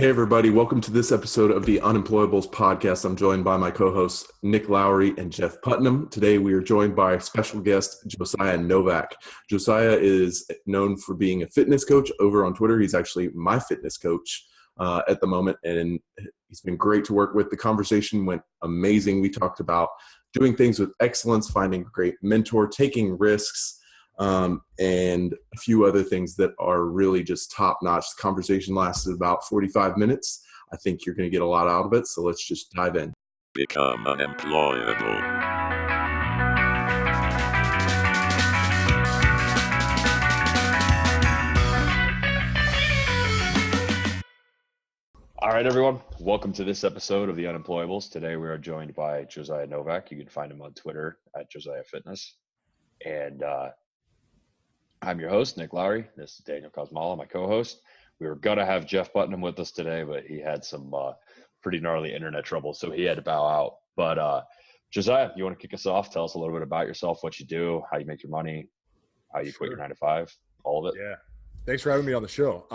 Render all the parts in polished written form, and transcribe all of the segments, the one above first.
Hey, everybody. Welcome to this episode of the Unemployables podcast. I'm joined by my co-hosts, Nick Lowry and Jeff Putnam. Today, we are joined by special guest, Josiah Novak. Josiah is known for being a fitness coach over on Twitter. He's actually my fitness coach at the moment, and he's been great to work with. The conversation went amazing. We talked about doing things with excellence, finding a great mentor, taking risks, and a few other things that are really just top-notch. The conversation lasted about 45 minutes. I think you're going to get a lot out of it, so let's just dive in. Become unemployable. All right, everyone. Welcome to this episode of the Unemployables. Today we are joined by Josiah Novak. You can find him on Twitter at Josiah Fitness. And I'm your host, Nick Lowry. This is Daniel Cosmala, my co-host. We were going to have Jeff Putnam with us today, but he had some pretty gnarly internet trouble, so he had to bow out. But Josiah, you want to kick us off? Tell us a little bit about yourself, what you do, how you make your money, how you quit your 9-to-5, all of it. Yeah. Thanks for having me on the show.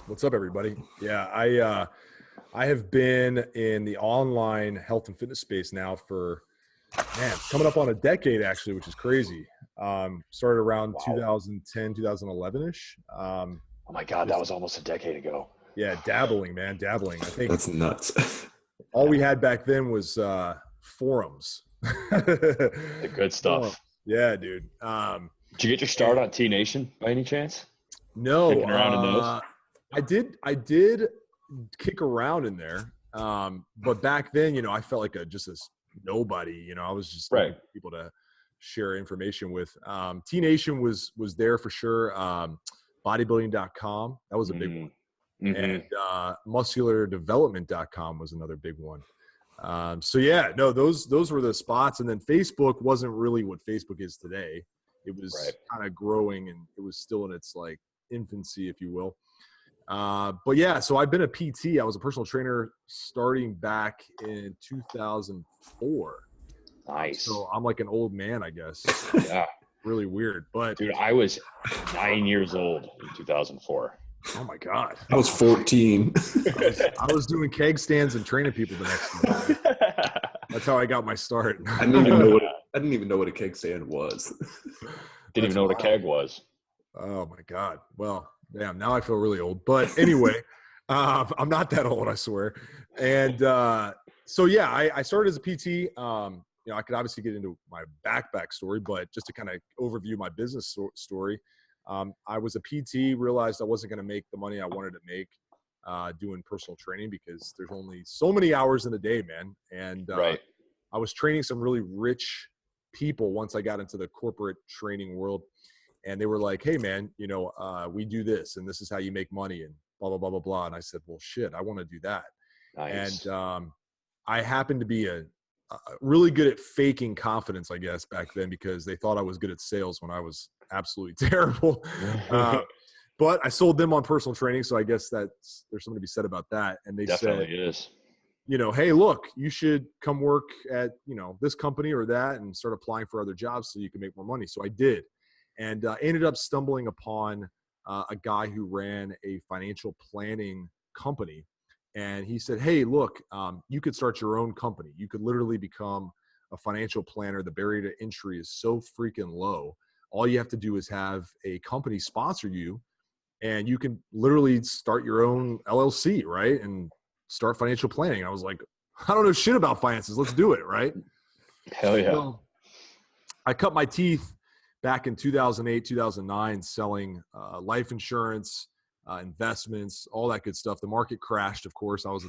What's up, everybody? Yeah, I have been in the online health and fitness space now for, coming up on a decade, actually, which is crazy. Started around 2010, 2011-ish. Oh, my God, that was almost a decade ago. Yeah, dabbling. I think That's nuts. all we had back then was forums. The good stuff. Forums. Yeah, dude. Did you get your start on T Nation by any chance? No. Kicking around in those? I did kick around in there. But back then, I felt like just a nobody. I was just looking for people to share information with. T Nation was there for sure. Bodybuilding.com, that was a big one. Mm-hmm. And musculardevelopment.com was another big one. Those were the spots. And then Facebook wasn't really what Facebook is today. It was kind of growing, and it was still in its like infancy, if you will. So I've been a PT. I was a personal trainer starting back in 2004. Nice. So I'm like an old man, I guess. Yeah. Really weird. But dude, I was 9 years old in 2004. Oh my God. I was 14. I was doing keg stands and training people the next day. That's how I got my start. I didn't even know what a keg stand was. Didn't even know what a keg was. Oh my God. Well, damn, now I feel really old. But anyway, I'm not that old, I swear. And I started as a PT. I could obviously get into my back story, but just to kind of overview my business story, I was a PT, realized I wasn't going to make the money I wanted to make doing personal training because there's only so many hours in a day, man. And I was training some really rich people once I got into the corporate training world. And they were like, hey, man, we do this, and this is how you make money, and blah, blah, blah, blah, blah. And I said, well, shit, I want to do that. Nice. And I happened to be really good at faking confidence, I guess, back then, because they thought I was good at sales when I was absolutely terrible. But I sold them on personal training, so I guess there's something to be said about that. And they Definitely said, is. hey, look, you should come work at, this company or that and start applying for other jobs so you can make more money. So I did. And ended up stumbling upon a guy who ran a financial planning company. And he said, hey, look, you could start your own company. You could literally become a financial planner. The barrier to entry is so freaking low. All you have to do is have a company sponsor you, and you can literally start your own LLC, right? And start financial planning. I was like, I don't know shit about finances. Let's do it, right? Hell yeah. So I cut my teeth back in 2008, 2009, selling life insurance, investments, all that good stuff. The market crashed, of course. I was a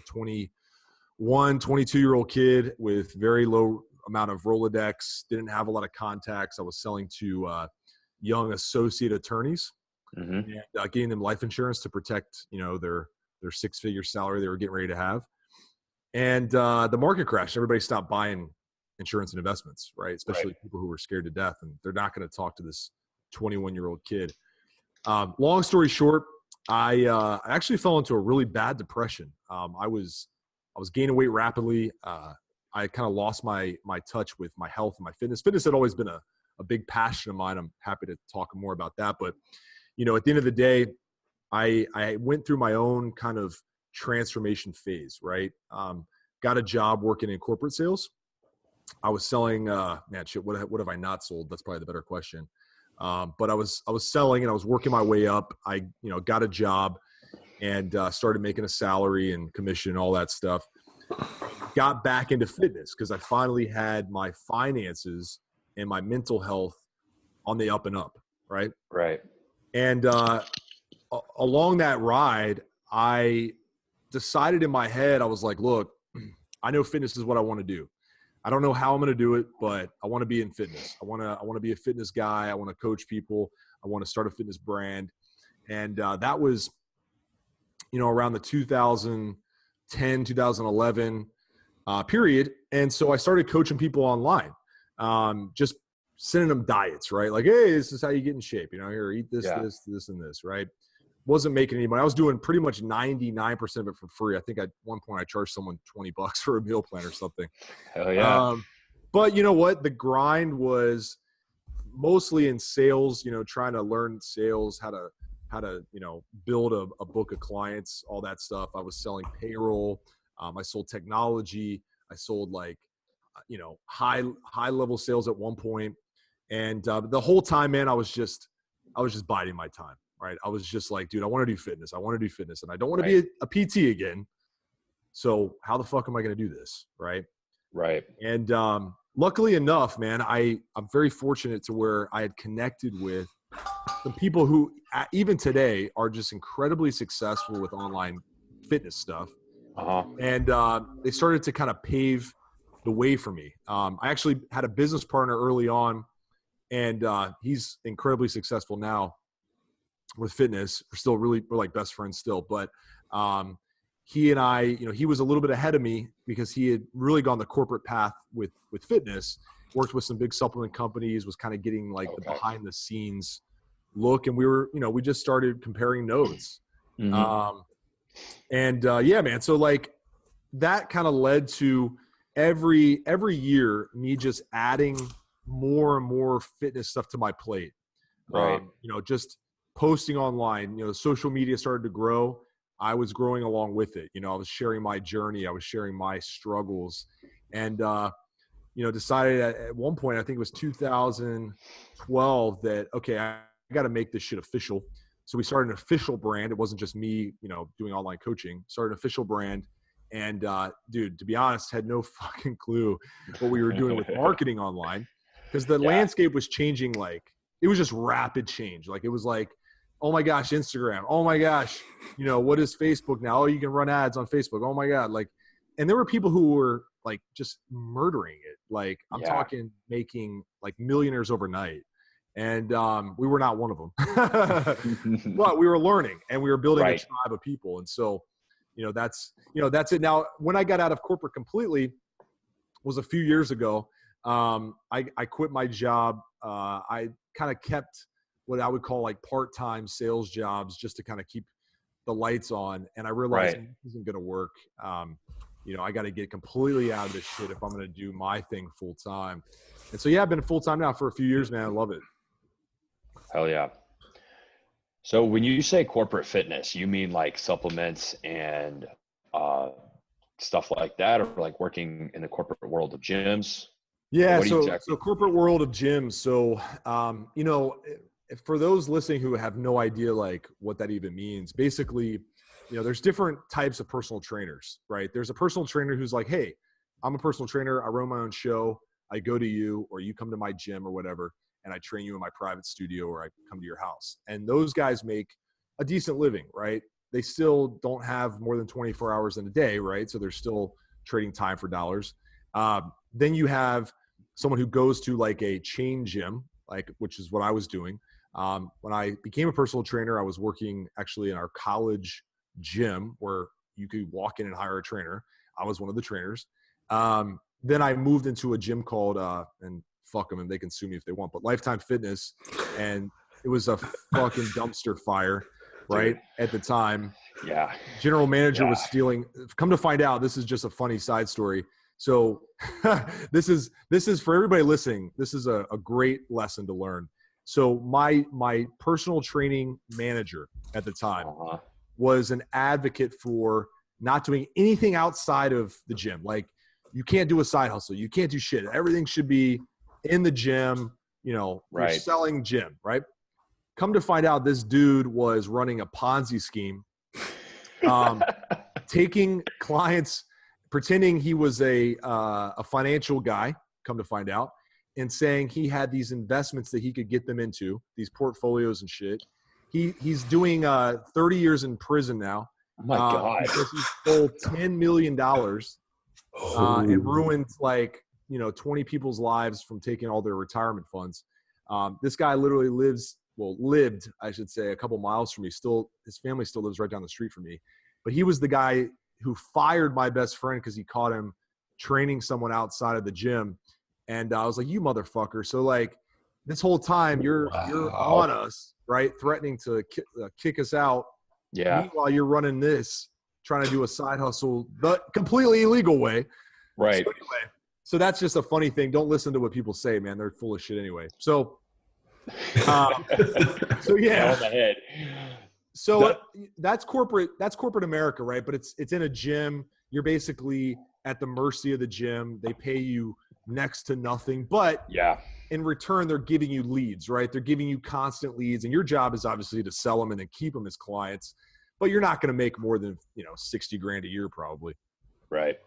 22-year-old kid with very low amount of Rolodex, didn't have a lot of contacts. I was selling to young associate attorneys and getting them life insurance to protect, their six-figure salary they were getting ready to have. And the market crashed. Everybody stopped buying insurance and investments, right? Especially people who were scared to death, and they're not going to talk to this 21-year-old kid. Long story short, I actually fell into a really bad depression. I was gaining weight rapidly. I kind of lost my touch with my health and my fitness. Fitness had always been a big passion of mine. I'm happy to talk more about that. But, at the end of the day, I went through my own kind of transformation phase, right? Got a job working in corporate sales. I was selling, what have I not sold? That's probably the better question. But I was selling and I was working my way up. I, got a job and started making a salary and commission, all that stuff. Got back into fitness because I finally had my finances and my mental health on the up and up, right? Right. And along that ride, I decided in my head, I was like, look, I know fitness is what I want to do. I don't know how I'm going to do it, but I want to be in fitness. I want to be a fitness guy. I want to coach people. I want to start a fitness brand. And that was, around the 2010, 2011 period. And so I started coaching people online, just sending them diets, right? Like, hey, this is how you get in shape. Here, eat this, this, and this, right? Wasn't making any money. I was doing pretty much 99% of it for free. I think at one point I charged someone $20 for a meal plan or something. Hell yeah. But you know what? The grind was mostly in sales, trying to learn sales, how to build a book of clients, all that stuff. I was selling payroll. I sold technology. I sold high level sales at one point. And the whole time, man, I was just biding my time. Right. I was just like, dude, I want to do fitness. And I don't want to be a PT again. So how the fuck am I going to do this? Right. Right. And luckily enough, man, I'm very fortunate to where I had connected with some people who even today are just incredibly successful with online fitness stuff. Uh-huh. And they started to kind of pave the way for me. I actually had a business partner early on, and he's incredibly successful now with fitness. We're like best friends still, but he and I, he was a little bit ahead of me because he had really gone the corporate path with fitness, worked with some big supplement companies, was kind of getting the behind the scenes look. And we just started comparing notes. Mm-hmm. Yeah, man. So that kind of led to every year me just adding more and more fitness stuff to my plate. Right. Just posting online, social media started to grow. I was growing along with it. I was sharing my journey. I was sharing my struggles, and, decided at one point, I think it was 2012, that, okay, I got to make this shit official. So we started an official brand. It wasn't just me, doing online coaching. Started an official brand. And dude, to be honest, had no fucking clue what we were doing with marketing online, because the landscape was changing. It was just rapid change. It was oh my gosh, Instagram. Oh my gosh, what is Facebook now? Oh, you can run ads on Facebook. Oh my God. And there were people who were just murdering it. I'm talking making millionaires overnight. And we were not one of them. But we were learning and we were building a tribe of people. And so, that's it. Now, when I got out of corporate completely was a few years ago. I quit my job. I kind of kept what I would call part-time sales jobs just to kind of keep the lights on. And I realized this isn't going to work. I got to get completely out of this shit if I'm going to do my thing full time. And so, I've been full time now for a few years, man. I love it. Hell yeah. So when you say corporate fitness, you mean supplements and stuff like that, or working in the corporate world of gyms? Yeah. So corporate world of gyms. So, for those listening who have no idea what that even means, basically, there's different types of personal trainers, right? There's a personal trainer who's like, hey, I'm a personal trainer. I run my own show. I go to you, or you come to my gym or whatever, and I train you in my private studio, or I come to your house. And those guys make a decent living, right? They still don't have more than 24 hours in a day, right? So they're still trading time for dollars. Then you have someone who goes to a chain gym, which is what I was doing. When I became a personal trainer, I was working actually in our college gym where you could walk in and hire a trainer. I was one of the trainers. Then I moved into a gym called, and fuck them, and they can sue me if they want, but Lifetime Fitness. And it was a fucking dumpster fire, right? Dude. At the time. Yeah. General manager was stealing. Come to find out, this is just a funny side story. So this is for everybody listening. This is a great lesson to learn. So my personal training manager at the time was an advocate for not doing anything outside of the gym. Like, you can't do a side hustle. You can't do shit. Everything should be in the gym. You know, you're selling gym, right? Come to find out, this dude was running a Ponzi scheme, taking clients, pretending he was a financial guy, come to find out, and saying he had these investments that he could get them into, these portfollios and shit. He's doing 30 years in prison now. Oh my God. Because he stole $10 million and ruined 20 people's lives from taking all their retirement funds. This guy literally lived, I should say, a couple miles from me. Still, his family still lives right down the street from me. But he was the guy who fired my best friend because he caught him training someone outside of the gym. And I was like, you motherfucker. So like this whole time you're on us, right? Threatening to kick us out. Yeah. Meanwhile, you're running this, trying to do a side hustle the completely illegal way. Right. So that's just a funny thing. Don't listen to what people say, man. They're full of shit anyway. So yeah. On the head. So that's corporate America, right? But it's in a gym. You're basically at the mercy of the gym. They pay you next to nothing, but in return, they're giving you leads, right? They're giving you constant leads, and your job is obviously to sell them and then keep them as clients. But you're not going to make more than $60,000 a year, probably. Right.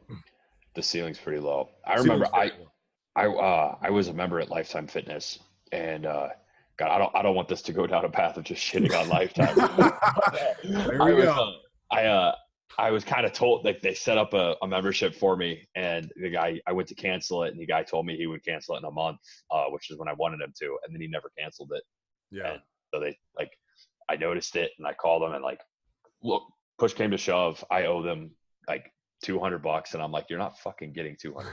The ceiling's pretty low. I remember I was a member at Lifetime Fitness, and God, I don't want this to go down a path of just shitting on Lifetime. There we go. I was kind of told, like, they set up a membership for me, and I went to cancel it, and the guy told me he would cancel it in a month, which is when I wanted him to, and then he never canceled it. Yeah. And so I noticed it, and I called him, and look, push came to shove, I owe them like $200, and I'm like, you're not fucking getting $200.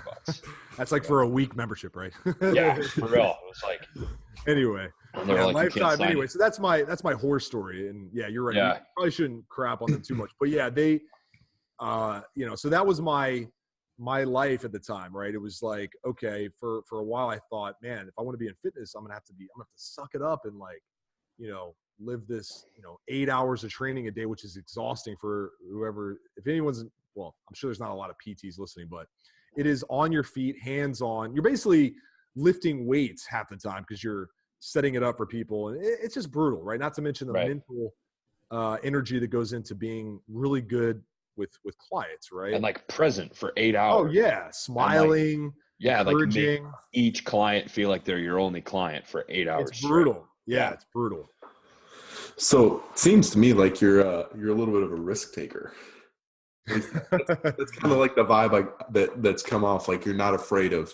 That's like for a week membership, right? Yeah, for real. It was like, anyway. Lifetime. Anyway, so that's my horror story, and yeah, you're right. Yeah. You probably shouldn't crap on them too much, but yeah, they, so that was my life at the time, right? It was like, okay, for a while I thought, man, if I want to be in fitness, I'm gonna have to suck it up and live this, 8 hours of training a day, which is exhausting for whoever. If anyone's, well, I'm sure there's not a lot of PTs listening, but it is on your feet, hands on. You're basically lifting weights half the time because you're setting it up for people, and it's just brutal, right? Not to mention the mental energy that goes into being really good with clients, right? And present for 8 hours. Oh yeah, smiling, encouraging. Make each client feel like they're your only client for 8 hours. It's brutal. Yeah, it's brutal. So it seems to me like you're a little bit of a risk taker. That's kind of like the vibe that's come off. Like, you're not afraid of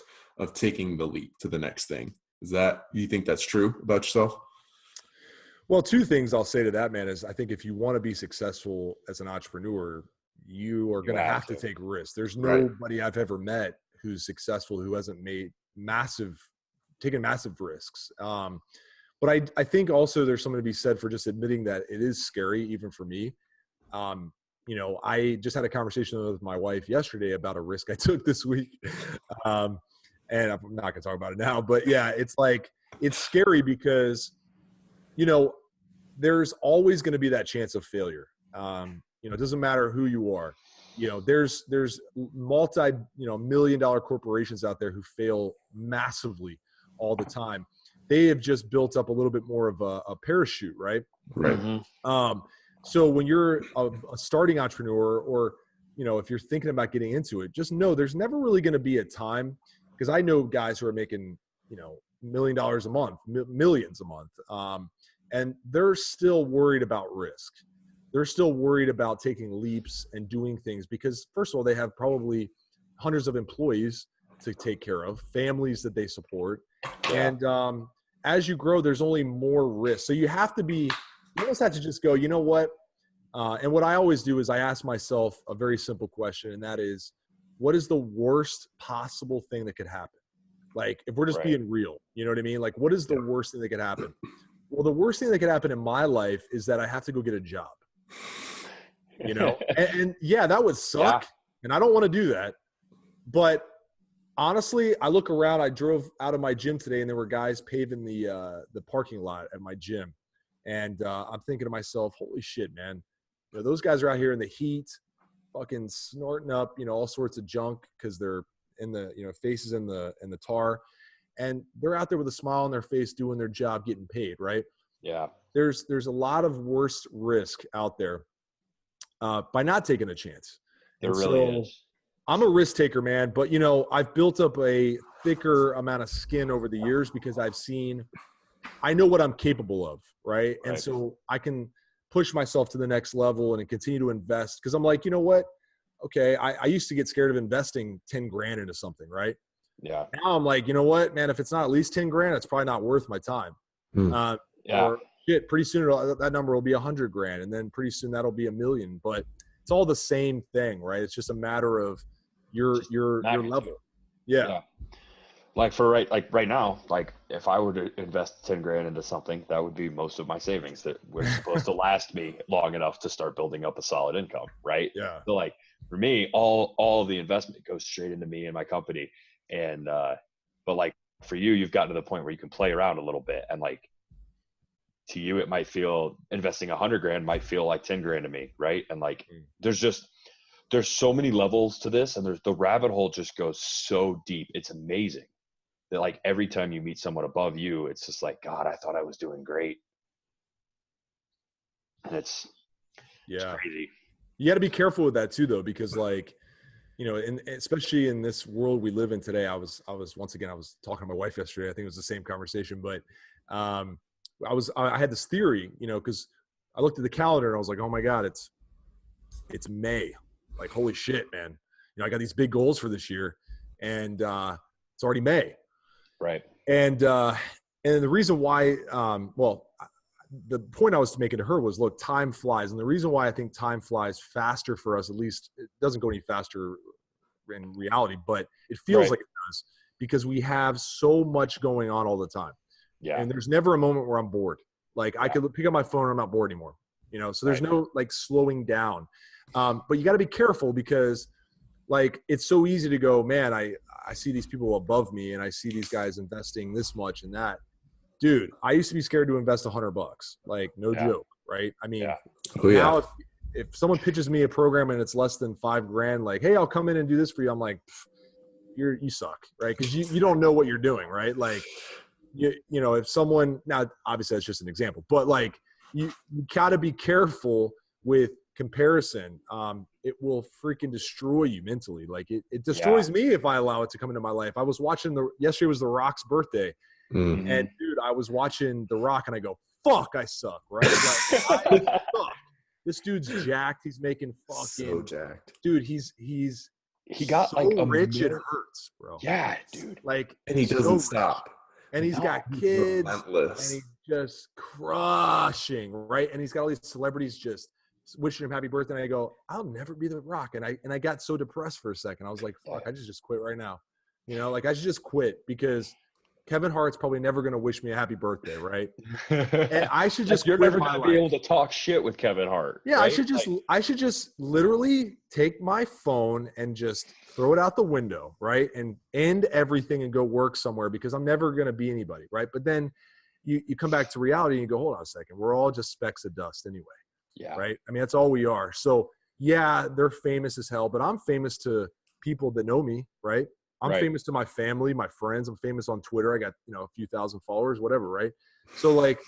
taking the leap to the next thing. You think that's true about yourself? Well, two things I'll say to that, man, is I think if you want to be successful as an entrepreneur, you are going to have to take risks. There's nobody I've ever met who's successful who hasn't taken massive risks. But I think also there's something to be said for just admitting that it is scary, even for me. I just had a conversation with my wife yesterday about a risk I took this week. And I'm not going to talk about it now, but yeah, it's scary because, there's always going to be that chance of failure. It doesn't matter who you are. There's multi, $1-million corporations out there who fail massively all the time. They have just built up a little bit more of a parachute, right? Right. Mm-hmm. So when you're a starting entrepreneur, or, if you're thinking about getting into it, just know there's never really going to be a time, because I know guys who are making, $1 million a month, millions a month. And they're still worried about risk. They're still worried about taking leaps and doing things because, first of all, they have probably hundreds of employees to take care of, families that they support. And as you grow, there's only more risk. So you almost have to just go, you know what? And what I always do is I ask myself a very simple question, and that is, what is the worst possible thing that could happen? Like, if we're just being real, you know what I mean? Like, what is the worst thing that could happen? Well, the worst thing that could happen in my life is that I have to go get a job, and yeah, that would suck. And I don't want to do that, but Honestly, I look around. I drove out of my gym today, and there were guys paving the parking lot at my gym, and I'm thinking to myself, "Holy shit, man! You know, those guys are out here in the heat, fucking snorting up, all sorts of junk because they're in the, faces in the tar, and they're out there with a smile on their face, doing their job, getting paid, right? Yeah. There's a lot of worse risk out there by not taking a chance, There and really so." is. I'm a risk taker, man, but I've built up a thicker amount of skin over the years because I know what I'm capable of, right? And Right. so I can push myself to the next level and continue to invest because I'm like, you know what? Okay, I used to get scared of investing 10 grand into something, right? Yeah. Now I'm like, you know what, man, if it's not at least 10 grand, it's probably not worth my time. Hmm. Yeah. Or shit, pretty soon that number will be 100 grand, and then pretty soon that'll be $1 million. But it's all the same thing, right? It's just a matter of your magnitude. level. Yeah. Like right now, like if I were to invest 10 grand into something, that would be most of my savings that were supposed to last me long enough to start building up a solid income, right? Yeah. So like for me, all of the investment goes straight into me and my company. And but like for you, you've gotten to the point where you can play around a little bit, and like to you, it might feel investing 100 grand might feel like 10 grand to me, right? And like there's so many levels to this, and the rabbit hole just goes so deep. It's amazing that like every time you meet someone above you, it's just like, God, I thought I was doing great. And it's crazy. You got to be careful with that too, though, because like, and especially in this world we live in today, I was talking to my wife yesterday. I think it was the same conversation, but I had this theory, because I looked at the calendar and I was like, oh my God, it's May. Like, holy shit, man. I got these big goals for this year, and it's already May. Right. And the reason why, the point I was making to her was, look, time flies. And the reason why I think time flies faster for us, at least it doesn't go any faster in reality, but it feels like it does because we have so much going on all the time. Yeah. And there's never a moment where I'm bored. Like I could pick up my phone and I'm not bored anymore, so there's no like slowing down. But you got to be careful because like, it's so easy to go, man, I see these people above me and I see these guys investing this much and that. Dude, I used to be scared to invest $100, like no joke. Right. I mean, now if someone pitches me a program and it's less than $5 grand, like, hey, I'll come in and do this for you. I'm like, you suck. Right. Cause you don't know what you're doing. Right. Like, if someone, now obviously that's just an example, but like you gotta be careful with comparison. It will freaking destroy you mentally. Like it destroys me if I allow it to come into my life. I was watching yesterday was The Rock's birthday, and dude, I was watching The Rock and I go, fuck, I suck, right? Like, I suck. This dude's jacked. He's making fucking so jacked. Dude, he got so like rich, it hurts, bro. Yeah, dude. Like, and he doesn't stop. And he's got kids, relentless. and he's just crushing, right? And he's got all these celebrities just wishing him happy birthday. And I go, I'll never be The Rock. And I got so depressed for a second. I was like, fuck, I just quit right now. Like I should just quit because Kevin Hart's probably never going to wish me a happy birthday, right? And I should just You're quit never my going to life. be able to talk shit with Kevin Hart. Yeah, right? I should just literally take my phone and just throw it out the window, right? And end everything and go work somewhere because I'm never going to be anybody, right? But then you come back to reality and you go, hold on a second. We're all just specks of dust anyway. Yeah. Right? I mean, that's all we are. So, yeah, they're famous as hell, but I'm famous to people that know me, right? I'm famous to my family, my friends. I'm famous on Twitter. I got, a few thousand followers, whatever, right? So, like,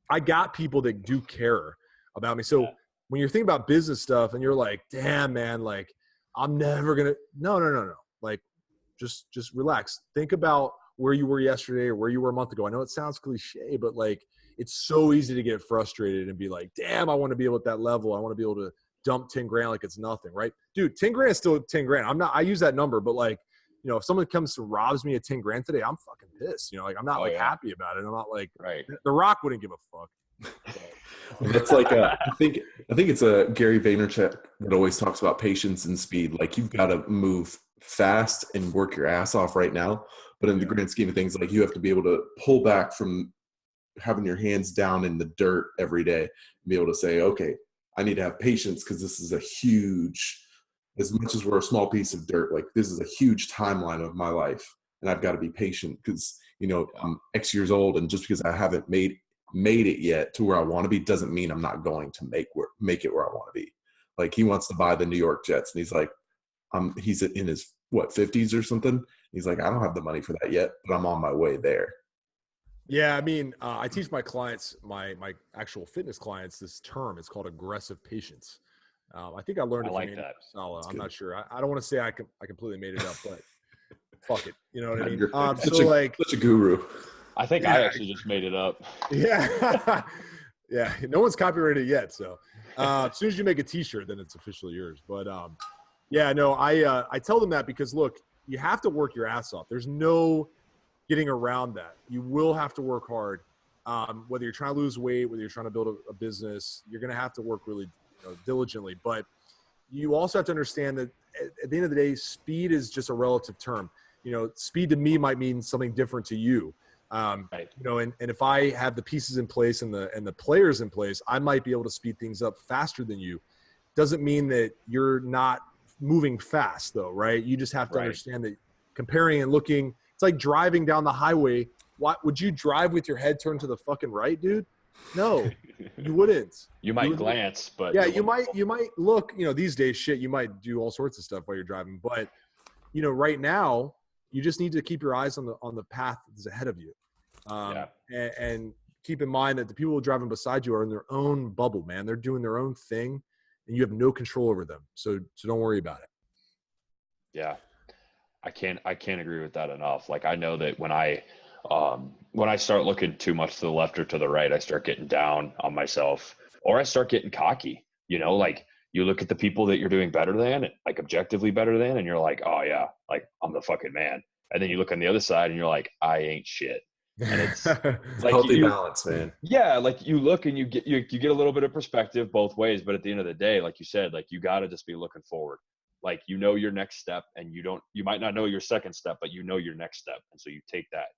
I got people that do care about me. So when you're thinking about business stuff and you're like, damn, man, like, I'm never going to – no. Like, just relax. Think about where you were yesterday or where you were a month ago. I know it sounds cliche, but, like, it's so easy to get frustrated and be like, damn, I want to be able at that level. I want to be able to dump 10 grand like it's nothing, right? Dude, 10 grand is still 10 grand. I use that number, but like, if someone comes to robs me of 10 grand today, I'm fucking pissed. Like, I'm not happy about it. I'm not like, The Rock wouldn't give a fuck. That's like I think it's a Gary Vaynerchuk that always talks about patience and speed. Like, you've got to move fast and work your ass off right now. But in the grand scheme of things, like, you have to be able to pull back from having your hands down in the dirt every day and be able to say, okay, I need to have patience because this is a huge as much as we're a small piece of dirt, like this is a huge timeline of my life, and I've got to be patient because, you know, I'm X years old, and just because I haven't made it yet to where I want to be doesn't mean I'm not going to make it where I want to be. Like he wants to buy the New York Jets, and he's like, he's in his 50s or something. He's like, I don't have the money for that yet, but I'm on my way there. Yeah, I mean, I teach my clients, my actual fitness clients, this term. It's called aggressive patience. I think I learned it from Andy Sala. I'm not sure. I don't want to say I completely made it up, but fuck it. You know what I mean? Such a guru. I think I actually just made it up. Yeah. Yeah. No one's copyrighted yet. So as soon as you make a t-shirt, then it's officially yours. But yeah, no, I tell them that because look, you have to work your ass off. There's no getting around that. You will have to work hard. Whether you're trying to lose weight, whether you're trying to build a business, you're going to have to work really diligently. But you also have to understand that at the end of the day, speed is just a relative term. You know, speed to me might mean something different to you. Right. You know, and if I have the pieces in place and the players in place, I might be able to speed things up faster than you. Doesn't mean that you're not moving fast though, right? You just have to understand that comparing and looking, it's like driving down the highway. What would you drive with your head turned to the fucking right, dude? No, you wouldn't. You might glance, but yeah, you might look, you know, these days, shit, you might do all sorts of stuff while you're driving. But, you know, right now, you just need to keep your eyes on the path that's ahead of you. And keep in mind that the people who are driving beside you are in their own bubble, man. They're doing their own thing, and you have no control over them. So don't worry about it. Yeah, I can't agree with that enough. Like I know that when I start looking too much to the left or to the right, I start getting down on myself, or I start getting cocky. You know, like you look at the people that you're doing better than, like objectively better than, and you're like, oh yeah, like I'm the fucking man. And then you look on the other side and you're like, I ain't shit. And it's It's like a healthy balance, man. Yeah, like you look and you get a little bit of perspective both ways, but at the end of the day, like you said, like you got to just be looking forward. Like you know your next step, and you might not know your second step, but you know your next step, and so you take that,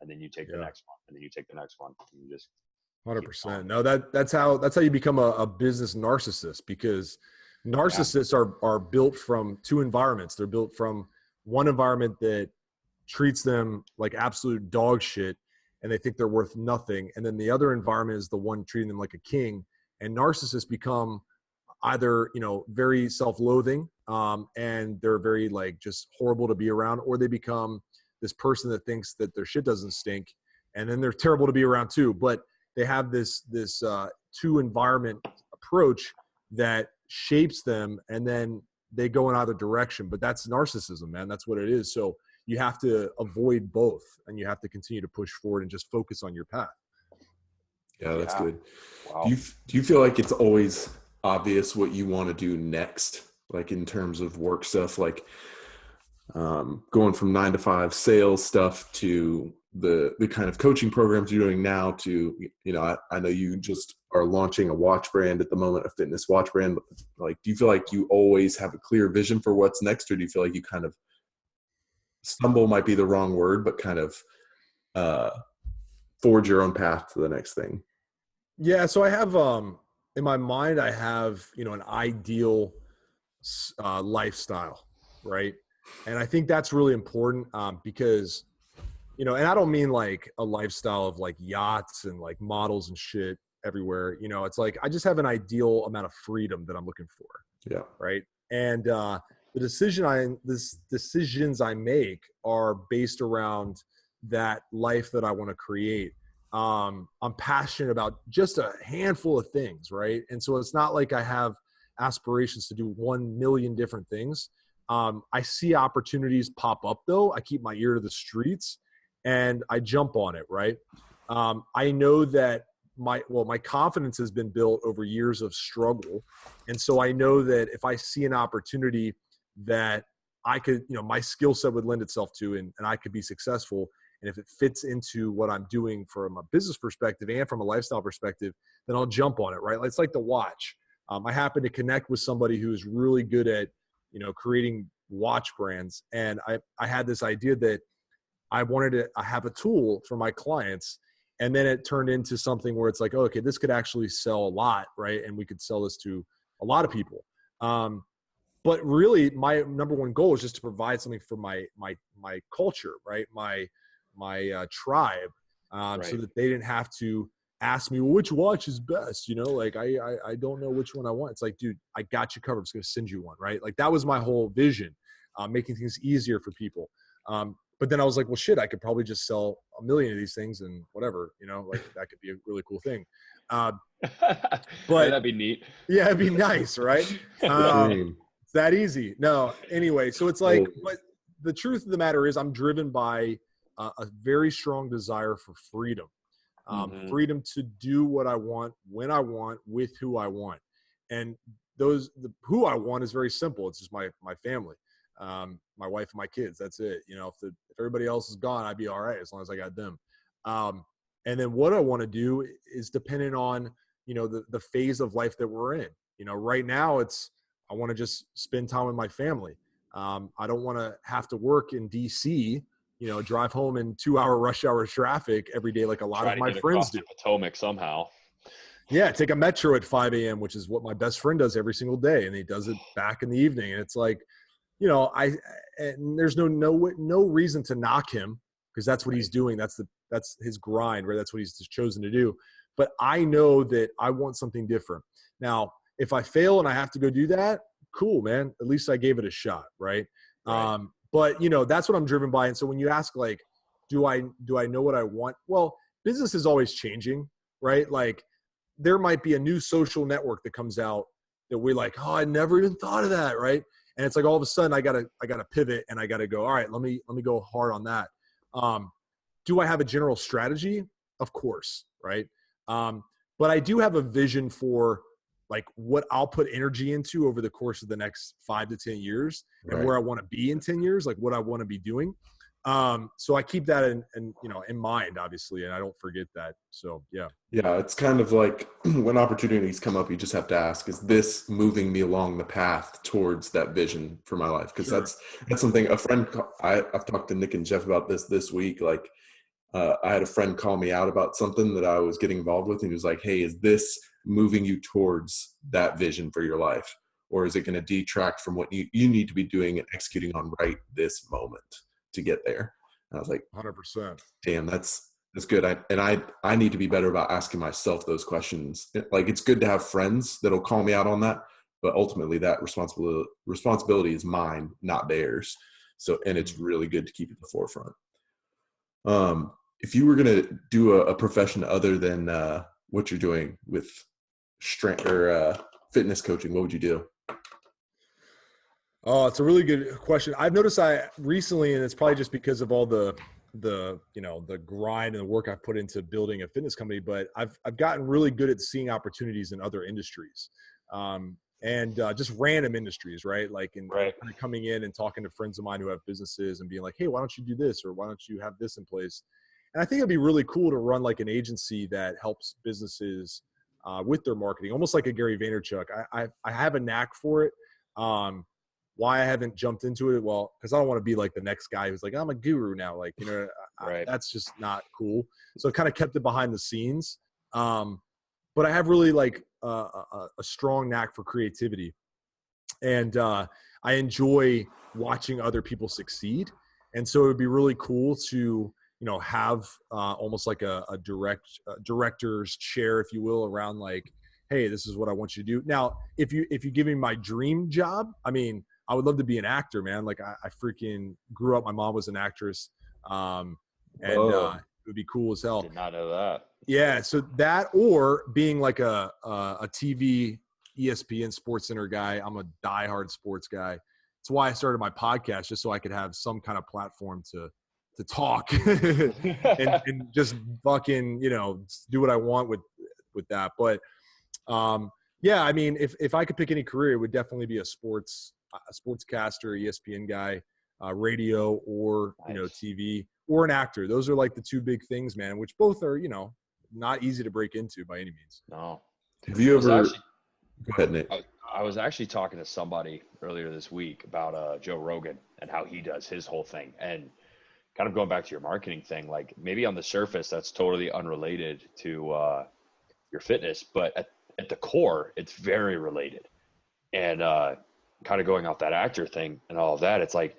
and then you take the next one, and then you take the next one, and you just 100%. No, that's how you become a business narcissist, because narcissists are built from two environments. They're built from one environment that treats them like absolute dog shit, and they think they're worth nothing. And then the other environment is the one treating them like a king. And narcissists become either, you know, very self-loathing, and they're very like just horrible to be around, or they become this person that thinks that their shit doesn't stink, and then they're terrible to be around too. But they have this two environment approach that shapes them, and then they go in either direction. But that's narcissism, man. That's what it is. So you have to avoid both, and you have to continue to push forward and just focus on your path. Yeah, that's good. Wow. Do you feel like it's always obvious what you want to do next, like in terms of work stuff, like going from 9 to 5 sales stuff to the kind of coaching programs you're doing now to, you know, I know you just are launching a watch brand at the moment, a fitness watch brand. Like, do you feel like you always have a clear vision for what's next, or do you feel like you kind of stumble might be the wrong word, but kind of forge your own path to the next thing? Yeah. So I have, in my mind, I have, you know, an ideal lifestyle, right? And I think that's really important because, you know, and I don't mean like a lifestyle of like yachts and like models and shit everywhere. You know, it's like I just have an ideal amount of freedom that I'm looking for. Yeah. Right. And the decisions I make are based around that life that I want to create. I'm passionate about just a handful of things, right? And so it's not like I have aspirations to do 1 million different things. I see opportunities pop up though. I keep my ear to the streets and I jump on it, right? I know that my confidence has been built over years of struggle. And so I know that if I see an opportunity that I could, you know, my skill set would lend itself to, and I could be successful, and if it fits into what I'm doing from a business perspective and from a lifestyle perspective, then I'll jump on it, right? It's like the watch. I happen to connect with somebody who is really good at, you know, creating watch brands. And I had this idea that I wanted to have a tool for my clients. And then it turned into something where it's like, oh, okay, this could actually sell a lot, right? And we could sell this to a lot of people. But really, my number one goal is just to provide something for my culture, right? My tribe, so Right. that they didn't have to ask me, well, which watch is best? Like I don't know which one I want. It's like, dude, I got you covered. I'm just gonna send you one, right? Like that was my whole vision, making things easier for people. But then I was like, well, shit, I could probably just sell 1 million of these things and whatever, like that could be a really cool thing. But But that'd be neat. yeah, it'd be nice, right? Dream. It's that easy. No, anyway, so it's like, Oh, but the truth of the matter is I'm driven by a very strong desire for freedom. Mhm. Freedom to do what I want, when I want, with who I want. And who I want is very simple. It's just my family, my wife and my kids. That's it. If everybody else is gone, I'd be all right as long as I got them. And then what I want to do is dependent on, the phase of life that we're in. Right now I want to just spend time with my family. I don't want to have to work in DC, drive home in 2-hour rush hour traffic every day like a lot Try of to my get friends across do. the Potomac somehow. Yeah, take a metro at 5 a.m., which is what my best friend does every single day, and he does it back in the evening. And it's like, and there's no reason to knock him because that's what he's doing. That's his grind, right? That's what he's chosen to do. But I know that I want something different. Now, if I fail and I have to go do that, cool, man. At least I gave it a shot, right? Right. But that's what I'm driven by. And so when you ask, like, do I know what I want? Well, business is always changing, right? Like, there might be a new social network that comes out that we're like, oh, I never even thought of that, right? And it's like all of a sudden I gotta pivot and I gotta go, all right, let me go hard on that. Do I have a general strategy? Of course, right? But I do have a vision for like what I'll put energy into over the course of the next 5 to 10 years and right. where I want to be in 10 years, like what I want to be doing. So I keep that in mind, obviously, and I don't forget that. So yeah. Yeah, it's kind of like when opportunities come up, you just have to ask, is this moving me along the path towards that vision for my life? Because Sure. that's something I've talked to Nick and Jeff about this week. Like, I had a friend call me out about something that I was getting involved with, and he was like, hey, is this moving you towards that vision for your life? Or is it going to detract from what you need to be doing and executing on right this moment to get there? And I was like, 100%. damn, that's good. I need to be better about asking myself those questions. Like, it's good to have friends that'll call me out on that, but ultimately that responsibility is mine, not theirs. So, and it's really good to keep at the forefront. If you were going to do a profession other than what you're doing with strength or fitness coaching, what would you do? Oh, it's a really good question. I've noticed recently, and it's probably just because of all the grind and the work I've put into building a fitness company, but I've gotten really good at seeing opportunities in other industries, and just random industries, right? Like and Right. kind of coming in and talking to friends of mine who have businesses and being like, hey, why don't you do this, or why don't you have this in place? And I think it'd be really cool to run like an agency that helps businesses with their marketing, almost like a Gary Vaynerchuk. I have a knack for it. Why I haven't jumped into it? Well, because I don't want to be like the next guy who's like, I'm a guru now. Like, Right. that's just not cool. So I kind of kept it behind the scenes. But I have really like a strong knack for creativity. And I enjoy watching other people succeed. And so it would be really cool to, have almost like a director's chair, if you will, around like, hey, this is what I want you to do. Now, if you give me my dream job, I mean, I would love to be an actor, man. Like I freaking grew up. My mom was an actress. And it would be cool as hell. Did not know that. Yeah. So that, or being like a TV ESPN Sports Center guy. I'm a diehard sports guy. That's why I started my podcast, just so I could have some kind of platform to talk and just fucking, do what I want with that. But yeah, I mean, if I could pick any career, it would definitely be a sportscaster, ESPN guy, radio, or Nice. TV, or an actor. Those are like the two big things, man, which both are not easy to break into by any means. No. Have you ever? Go ahead, Nick. I was actually talking to somebody earlier this week about Joe Rogan and how he does his whole thing. And kind of going back to your marketing thing, like maybe on the surface, that's totally unrelated to your fitness, but at the core, it's very related. And kind of going off that actor thing and all of that, it's like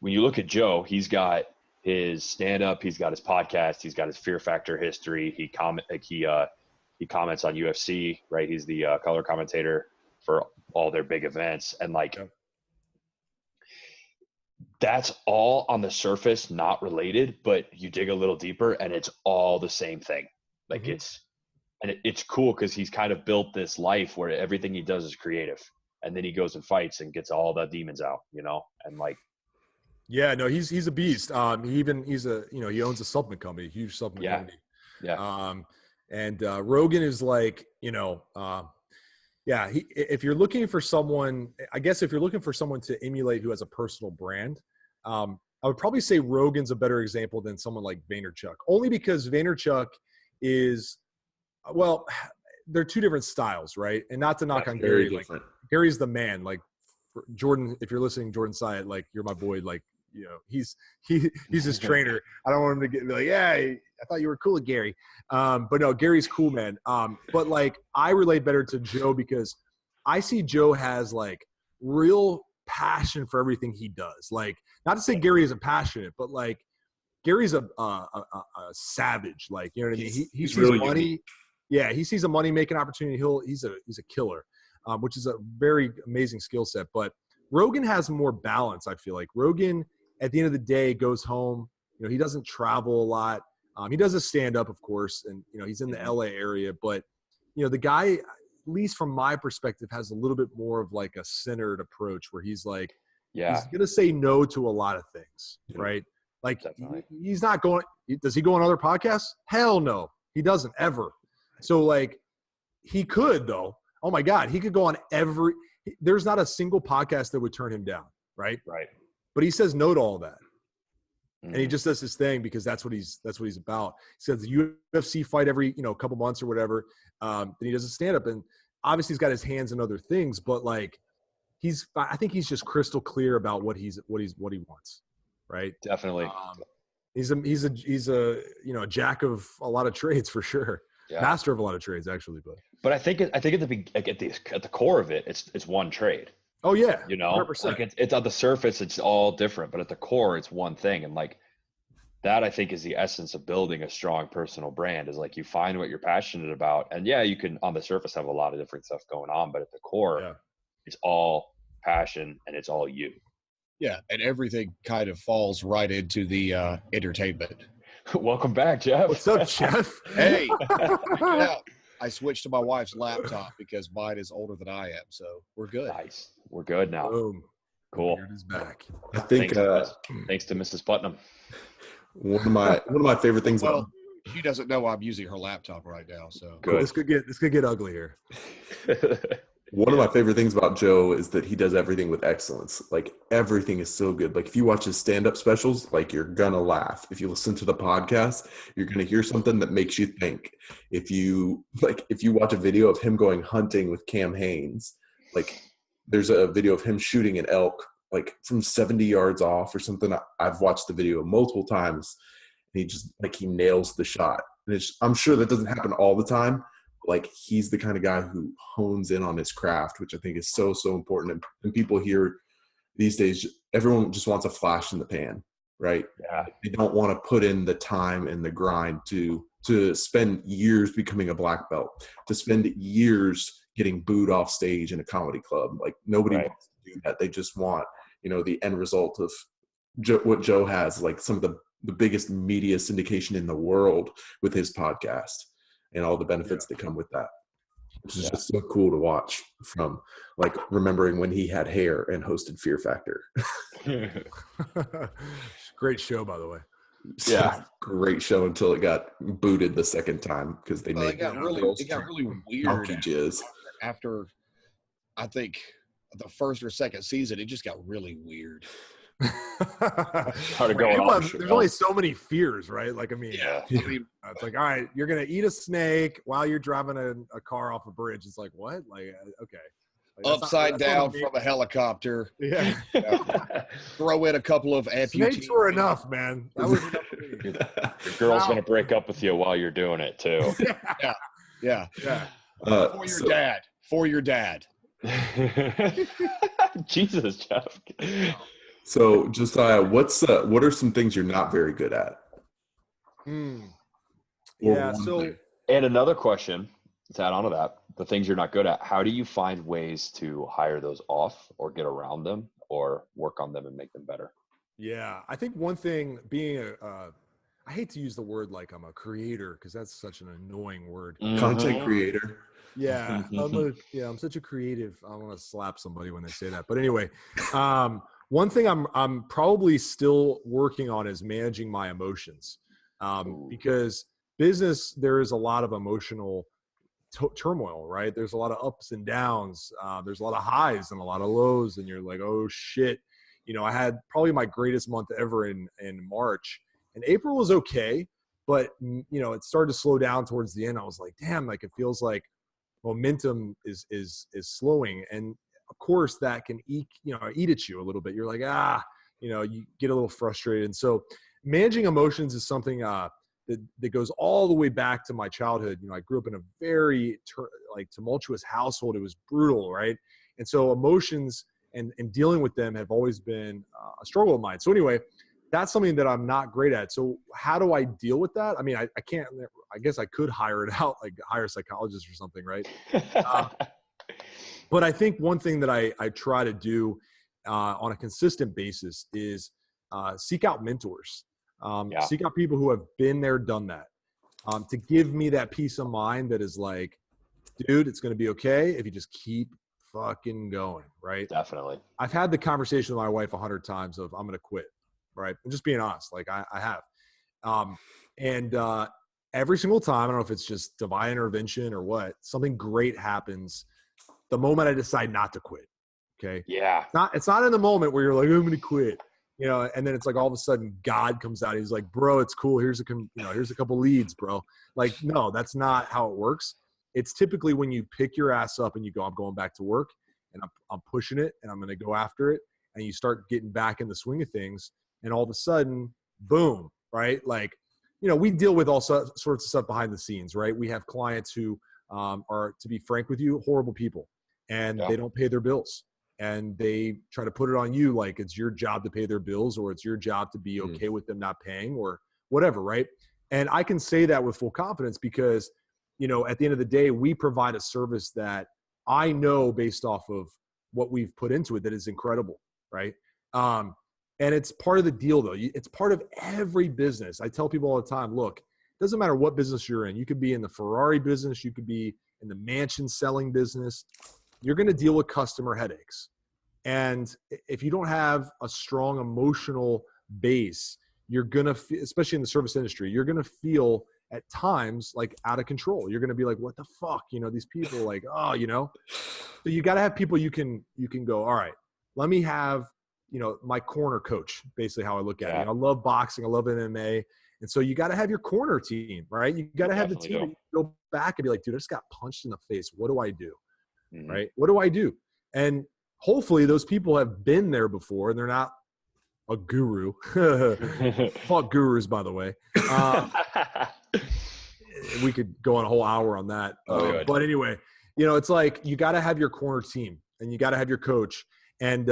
when you look at Joe, he's got his stand-up, he's got his podcast, he's got his Fear Factor history. He comments on UFC, right? He's the color commentator for all their big events, and like that's all on the surface not related, but you dig a little deeper and it's all the same thing. Like it's cool because he's kind of built this life where everything he does is creative, and then he goes and fights and gets all the demons out, and like. Yeah, no, he's a beast. He owns a supplement company, a huge supplement company. Yeah. And Rogan is like, if you're looking for someone, I guess if you're looking for someone to emulate who has a personal brand, I would probably say Rogan's a better example than someone like Vaynerchuk, only because Vaynerchuk is, well, they're two different styles, right? And not to knock on Gary, like Gary's the man, like Jordan, if you're listening, Jordan Syatt, like you're my boy, like, he's his trainer. I don't want him to be like, yeah, I thought you were cool with Gary. But no, Gary's cool, man. But like I relate better to Joe because I see Joe has like real passion for everything he does. Like, not to say Gary isn't passionate, but like Gary's a savage. Like, you know what I mean? He sees really money. Unique. Yeah, he sees a money making opportunity. He's a killer, which is a very amazing skill set. But Rogan has more balance. I feel like Rogan, at the end of the day, goes home. He doesn't travel a lot. He does a stand-up, of course, and he's in the LA area. But the guy, at least from my perspective, has a little bit more of like a centered approach, where he's like, he's gonna say no to a lot of things, right? Like he's not going. Does he go on other podcasts? Hell no, he doesn't ever. So like, he could though. Oh my God, he could go on every. There's not a single podcast that would turn him down, right? Right. But he says no to all that, and he just does his thing because that's what he's about. He says the UFC fight every couple months or whatever. Then he does a stand up, and obviously he's got his hands in other things, but like I think he's just crystal clear about what he wants, right? Definitely. He's a jack of a lot of trades for sure. Yeah. Master of a lot of trades, actually, but I think at the core of it, it's one trade. Oh yeah, 100%. Like it's on the surface, it's all different, but at the core, it's one thing. And like that, I think, is the essence of building a strong personal brand. Is like you find what you're passionate about, and yeah, you can on the surface have a lot of different stuff going on, but at the core, it's all passion and it's all you. Yeah, and everything kind of falls right into the entertainment. Welcome back, Jeff. What's up, Jeff? Hey, I switched to my wife's laptop because mine is older than I am, so we're good. Nice, we're good now. Boom. Cool. Beard is back. I think thanks to Mrs. Putnam. One of my favorite things. Well, she doesn't know I'm using her laptop right now, so good. This could get ugly here. One of my favorite things about Joe is that he does everything with excellence. Like everything is so good. Like if you watch his stand-up specials, like you're gonna laugh. If you listen to the podcast, you're gonna hear something that makes you think. If you watch a video of him going hunting with Cam Hanes, like there's a video of him shooting an elk like from 70 yards off or something. I've watched the video multiple times, and he nails the shot. And I'm sure that doesn't happen all the time. Like he's the kind of guy who hones in on his craft, which I think is so, so important. And people here these days, everyone just wants a flash in the pan, right? Yeah. They don't want to put in the time and the grind to spend years becoming a black belt, to spend years getting booed off stage in a comedy club. Like nobody wants to do that. They just want, the end result of what Joe has, like some of the biggest media syndication in the world with his podcast. And all the benefits that come with that, which is just so cool to watch, from like remembering when he had hair and hosted Fear Factor. Great show, by the way. Yeah, great show until it got booted the second time because they made it got really weird after I think the first or second season. It just got really weird. There's only so many fears, right? Like, I mean, it's like, all right, you're gonna eat a snake while you're driving a car off a bridge. It's like, what? Like, okay, like, upside down from a helicopter. Yeah. Throw in a couple of amputees. Snakes were enough, man. That was enough for me. Your girl's gonna break up with you while you're doing it too. Yeah. For your dad. Jesus, Jeff. So, Josiah, what are some things you're not very good at? Yeah. So, and another question to add on to that, the things you're not good at, how do you find ways to hire those off or get around them or work on them and make them better? yeah, I think one thing being I hate to use the word like I'm a creator because that's such an annoying word. Content creator. Yeah, I'm such a creative. I want to slap somebody when they say that. But anyway, one thing I'm probably still working on is managing my emotions, because business, there is a lot of emotional turmoil, right? There's a lot of ups and downs. There's a lot of highs and a lot of lows, and you're like, oh shit. I had probably my greatest month ever in March, and April was okay, but it started to slow down towards the end. I was like, damn, like it feels like momentum is slowing, and of course that can eat at you a little bit. You're like, you get a little frustrated. And so managing emotions is something that goes all the way back to my childhood. I grew up in a very tumultuous household. It was brutal, right? And so emotions and dealing with them have always been a struggle of mine. So anyway, that's something that I'm not great at. So how do I deal with that? I mean, I can't, I guess I could hire it out, like hire a psychologist or something, right? But I think one thing that I try to do on a consistent basis is seek out mentors. Seek out people who have been there, done that, to give me that peace of mind that is like, dude, it's going to be okay if you just keep fucking going, right? Definitely. I've had the conversation with my wife 100 times of I'm going to quit, right? I'm just being honest. Like I have. And every single time, I don't know if it's just divine intervention or what, something great happens the moment I decide not to quit. Okay. Yeah. It's not in the moment where you're like, I'm going to quit, and then it's like all of a sudden God comes out. He's like, bro, it's cool. Here's a couple leads, bro. Like, no, that's not how it works. It's typically when you pick your ass up and you go, I'm going back to work and I'm pushing it and I'm going to go after it. And you start getting back in the swing of things. And all of a sudden, boom, right? Like, we deal with all sorts of stuff behind the scenes, right? We have clients who are, to be frank with you, horrible people, and they don't pay their bills. And they try to put it on you like it's your job to pay their bills, or it's your job to be okay with them not paying or whatever, right? And I can say that with full confidence because, at the end of the day, we provide a service that I know based off of what we've put into it that is incredible, right? And it's part of the deal, though. It's part of every business. I tell people all the time, look, it doesn't matter what business you're in. You could be in the Ferrari business. You could be in the mansion selling business. You're going to deal with customer headaches. And if you don't have a strong emotional base, you're going to, especially in the service industry, you're going to feel at times like out of control. You're going to be like, what the fuck? These people like, so you got to have people you can go, all right, let me have, my corner coach, basically how I look at it. I love boxing. I love MMA. And so you got to have your corner team, right? You got to have the team that you go back and be like, dude, I just got punched in the face. What do I do? Mm-hmm. Right? What do I do? And hopefully those people have been there before and they're not a guru. Fuck gurus, by the way. We could go on a whole hour on that. But anyway, it's like you got to have your corner team and you got to have your coach. And,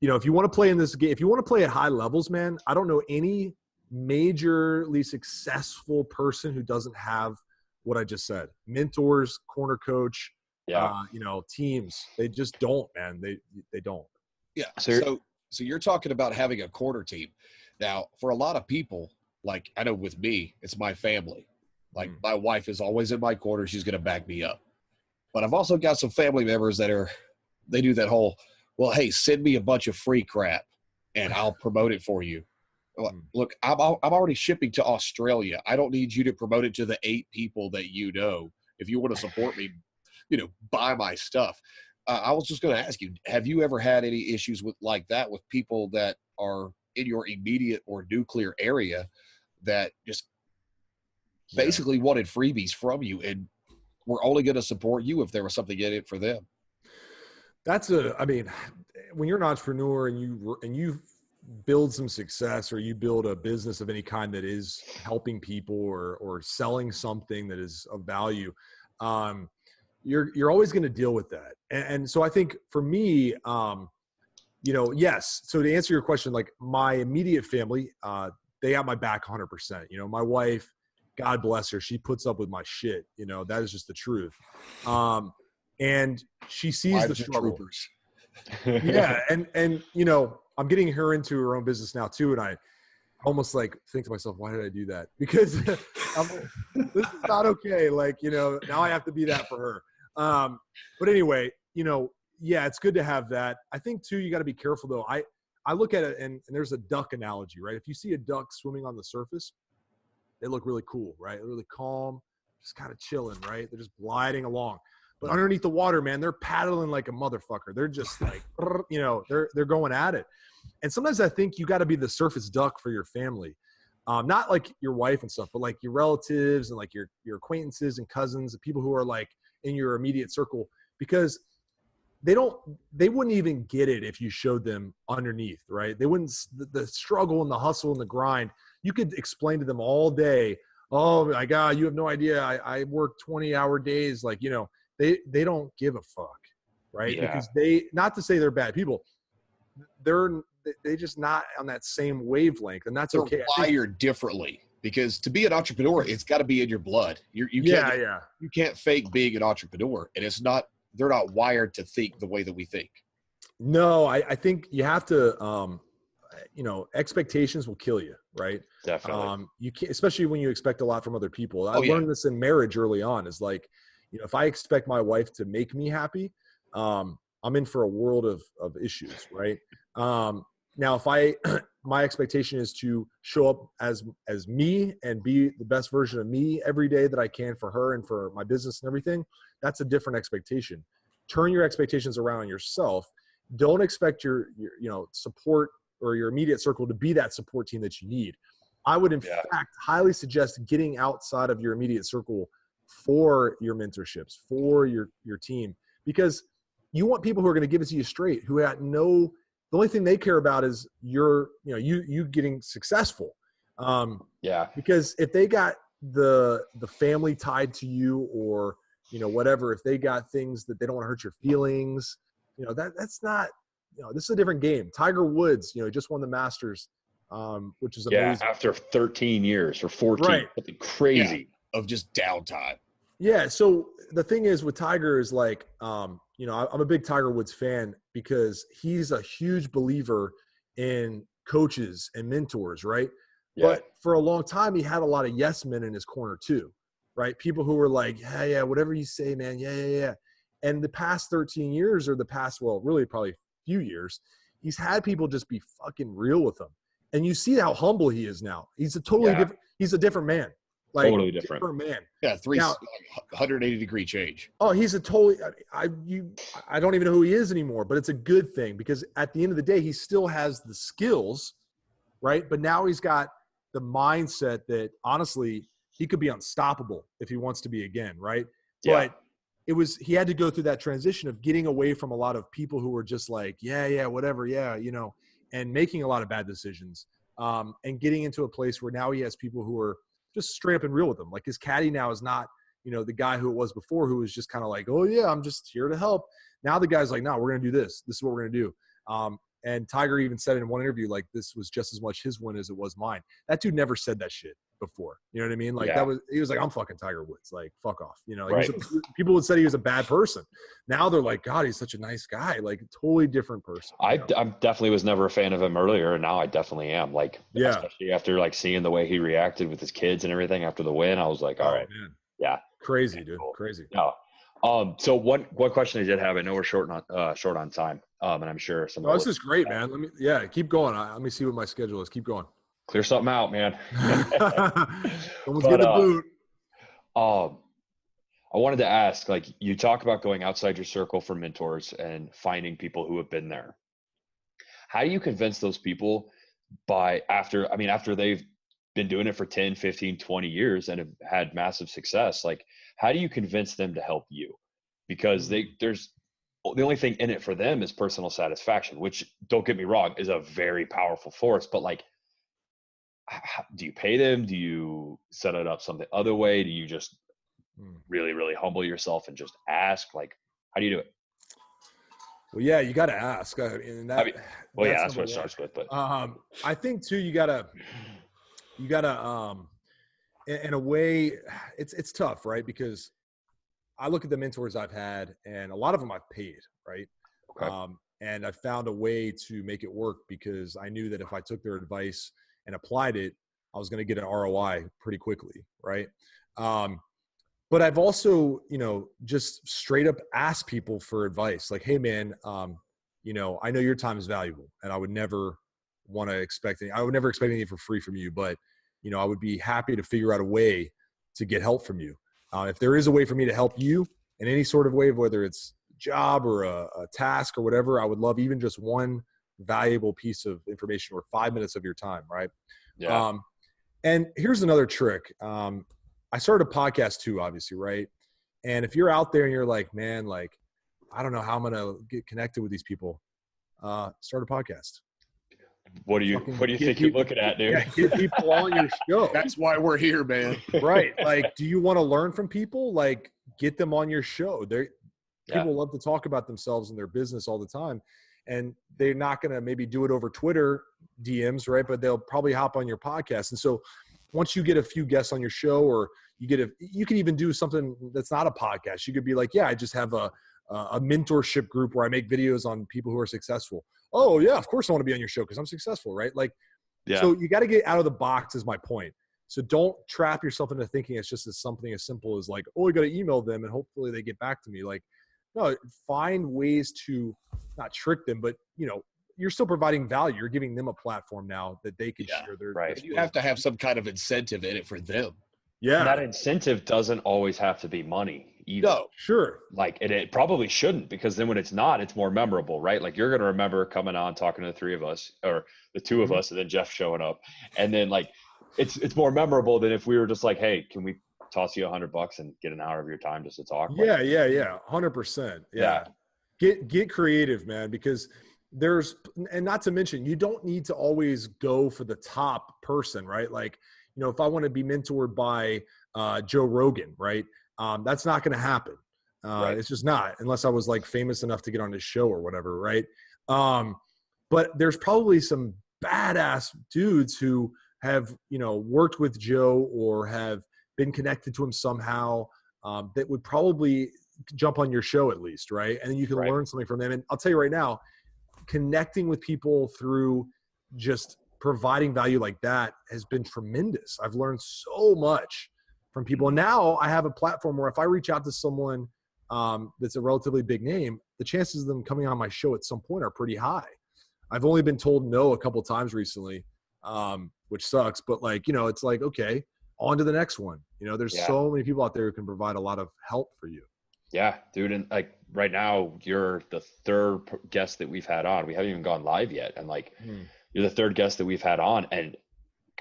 if you want to play in this game, if you want to play at high levels, man, I don't know any majorly successful person who doesn't have what I just said. Mentors, corner coach, teams. They just don't, man. They don't. Yeah. So you're talking about having a corner team. Now, for a lot of people, like I know with me, it's my family. Like my wife is always in my corner. She's going to back me up. But I've also got some family members they do that whole, well, hey, send me a bunch of free crap and I'll promote it for you. Look, I'm already shipping to Australia. I don't need you to promote it to the 8 people that you know. If you want to support me, buy my stuff. I was just going to ask you, have you ever had any issues with like that with people that are in your immediate or nuclear area that just basically wanted freebies from you and were only going to support you if there was something in it for them? When you're an entrepreneur and you build some success or you build a business of any kind that is helping people or selling something that is of value, you're always going to deal with that. And so I think for me, yes. So to answer your question, like my immediate family, they got my back 100%. My wife, God bless her, she puts up with my shit. That is just the truth. And she sees the struggle. Troopers. Yeah. And I'm getting her into her own business now too. And I almost like think to myself, why did I do that? Because this is not okay. Like, now I have to be that for her. But anyway, yeah, it's good to have that. I think too, you got to be careful though. I look at it and there's a duck analogy, right? If you see a duck swimming on the surface, they look really cool, right? They're really calm, just kind of chilling, right? They're just gliding along. But underneath the water, man, they're paddling like a motherfucker. They're just like, they're going at it. And sometimes I think you got to be the surface duck for your family. Not like your wife and stuff, but like your relatives and like your acquaintances and cousins, and people who are like in your immediate circle, because they wouldn't even get it if you showed them underneath, right? They wouldn't, the struggle and the hustle and the grind, you could explain to them all day, oh my God, you have no idea. I work 20-hour days. Like, they don't give a fuck, right? Yeah. Because not to say they're bad people, they just not on that same wavelength, and that's okay. They're wired differently, because to be an entrepreneur, it's got to be in your blood. You can't fake being an entrepreneur, and they're not wired to think the way that we think. No, I think you have to, expectations will kill you, right? Definitely. You can't, especially when you expect a lot from other people. I learned this in marriage early on, is like, if I expect my wife to make me happy, I'm in for a world of issues, right? Now, if my expectation is to show up as me and be the best version of me every day that I can for her and for my business and everything, that's a different expectation. Turn your expectations around on yourself. Don't expect your support or your immediate circle to be that support team that you need. I would, in fact, highly suggest getting outside of your immediate circle for your mentorships, for your team, because you want people who are going to give it to you straight, who had the only thing they care about is you getting successful. Because if they got the family tied to you, or, whatever, if they got things that they don't want to hurt your feelings, that's not, this is a different game. Tiger Woods, just won the Masters, which is amazing. After 13 years or 14, right. Something crazy of just downtime. Yeah. So the thing is with Tiger is like, I'm a big Tiger Woods fan because he's a huge believer in coaches and mentors, right? Yeah. But for a long time, he had a lot of yes men in his corner too, right? People who were like, yeah, whatever you say, man. Yeah. And the past 13 years or really probably a few years, he's had people just be fucking real with him. And you see how humble he is now. He's a totally different, he's a different man. Like, totally different man. Yeah, 180-degree change. Oh, he's a totally. I don't even know who he is anymore, but it's a good thing, because at the end of the day, he still has the skills, right? But now he's got the mindset that honestly he could be unstoppable if he wants to be again, right? Yeah. But he had to go through that transition of getting away from a lot of people who were just like, yeah, whatever, yeah, and making a lot of bad decisions, and getting into a place where now he has people who are just straight up and real with him. Like his caddy now is not, the guy who it was before, who was just kind of like, oh yeah, I'm just here to help. Now the guy's like, no, we're going to do this. This is what we're going to do. And Tiger even said in one interview, like, this was just as much his win as it was mine. That dude never said that shit before. You know what I mean? Like he was like, I'm fucking Tiger Woods. Like, fuck off. Like people would say he was a bad person. Now they're like, God, he's such a nice guy. Like, totally different person. I definitely was never a fan of him earlier, and now I definitely am. Like, especially after like seeing the way he reacted with his kids and everything after the win, I was like, all right, man. Yeah, crazy, dude, cool. Crazy. No. So one question I did have, I know we're short on time, and I'm sure some. Oh, this is great, man. Keep going. Let me see what my schedule is. Keep going. Clear something out, man. Someone's getting the boot. I wanted to ask, like, you talk about going outside your circle for mentors and finding people who have been there. How do you convince those people after they've been doing it for 10, 15, 20 years and have had massive success? Like, how do you convince them to help you? Because there's the only thing in it for them is personal satisfaction, which, don't get me wrong, is a very powerful force. But like, do you pay them? Do you set it up some other way? Do you just really, really humble yourself and just ask? Like, how do you do it? Well, yeah, you got to ask. And I mean, well, yeah, that's number what it one. starts with. But I think too, you gotta, in a way, it's tough, right? Because I look at the mentors I've had, and a lot of them I've paid, right? okay, And I found a way to make it work because I knew that if I took their advice and applied it, I was going to get an ROI pretty quickly, right? But I've also, just straight up asked people for advice. Like, hey, man, I know your time is valuable, and I would never expect anything for free from you. But, I would be happy to figure out a way to get help from you. If there is a way for me to help you in any sort of way, whether it's a job or a task or whatever, I would love even just one valuable piece of information or 5 minutes of your time, right? yeah, And here's another trick. I started a podcast too, obviously, right? And if you're out there and you're like, man, like, I don't know how I'm going to get connected with these people, start a podcast. what do you think you're looking at, dude? Yeah, get people on your show. That's why we're here, man. Right. Like, do you want to learn from people? Like, get them on your show. People love to talk about themselves and their business all the time. And they're not going to maybe do it over Twitter DMs, right? But they'll probably hop on your podcast. And so once you get a few guests on your show, or you can even do something that's not a podcast. You could be like, yeah, I just have a mentorship group where I make videos on people who are successful. Oh yeah, of course I want to be on your show because I'm successful, right? Like, so you got to get out of the box is my point. So don't trap yourself into thinking it's just something as simple as like, oh, you got to email them and hopefully they get back to me. Like, no, find ways to not trick them, but you're still providing value. You're giving them a platform now that they can share their. Right. You have to have some kind of incentive in it for them. Yeah. And that incentive doesn't always have to be money either. No, sure. Like, it probably shouldn't, because then when it's not, it's more memorable, right? Like, you're going to remember coming on, talking to the three of us or the two of us, and then Jeff showing up. And then like, it's more memorable than if we were just like, hey, can we toss you $100 and get an hour of your time just to talk? Yeah. 100%. Yeah. Get creative, man, because and not to mention, you don't need to always go for the top person, right? Like, if I want to be mentored by Joe Rogan, right? That's not going to happen. Right. It's just not, unless I was like famous enough to get on his show or whatever, right? But there's probably some badass dudes who have, worked with Joe or have been connected to him somehow, that would probably jump on your show at least, right? And then you can learn something from them. And I'll tell you right now, connecting with people through just providing value like that has been tremendous. I've learned so much from people. And now I have a platform where if I reach out to someone that's a relatively big name, the chances of them coming on my show at some point are pretty high. I've only been told no a couple times recently, which sucks. But like, it's like, okay, on to the next one. There's so many people out there who can provide a lot of help for you. Yeah, dude. And like right now, you're the third guest that we've had on. We haven't even gone live yet. And like, you're the third guest that we've had on. And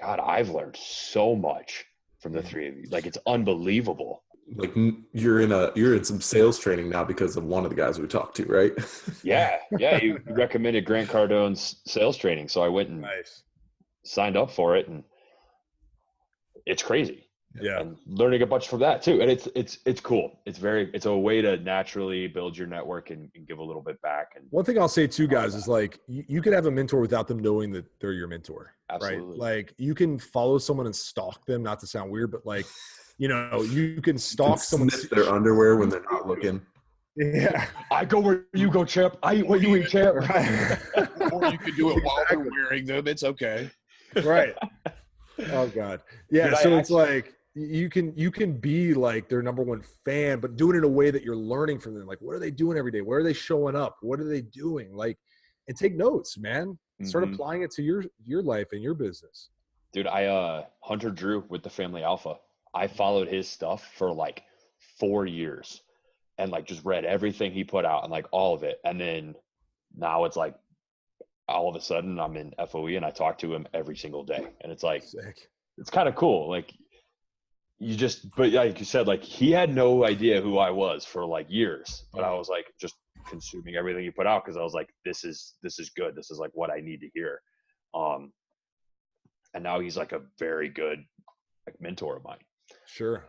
God, I've learned so much from the three of you. Like, it's unbelievable. Like, you're in some sales training now because of one of the guys we talked to, right? Yeah. You recommended Grant Cardone's sales training. So I went and signed up for it, and it's crazy. Yeah. And learning a bunch from that too. And it's cool. It's a way to naturally build your network and give a little bit back. And one thing I'll say too, guys, is like, you could have a mentor without them knowing that they're your mentor. Absolutely. Right? Like, you can follow someone and stalk them, not to sound weird, but like, you can stalk someone. Sniff their underwear when they're not looking. Yeah. I go where you go, champ. I eat what you eat, champ. Right. or you can do it while they're wearing them. It's okay. Right. Oh God. Yeah. So it's like, you can be like their number one fan, but do it in a way that you're learning from them. Like, what are they doing every day? Where are they showing up? What are they doing? Like, and take notes, man. Start applying it to your life and your business. Dude, I Hunter Drew with the Family Alpha. I followed his stuff for like 4 years and like just read everything he put out and like all of it. And then now it's like all of a sudden I'm in FOE and I talk to him every single day. And it's like, it's kind of cool. Like, but like you said, like, he had no idea who I was for like years, but I was like just consuming everything he put out, because I was like, this is good. This is like what I need to hear. And now he's like a very good like mentor of mine. Sure.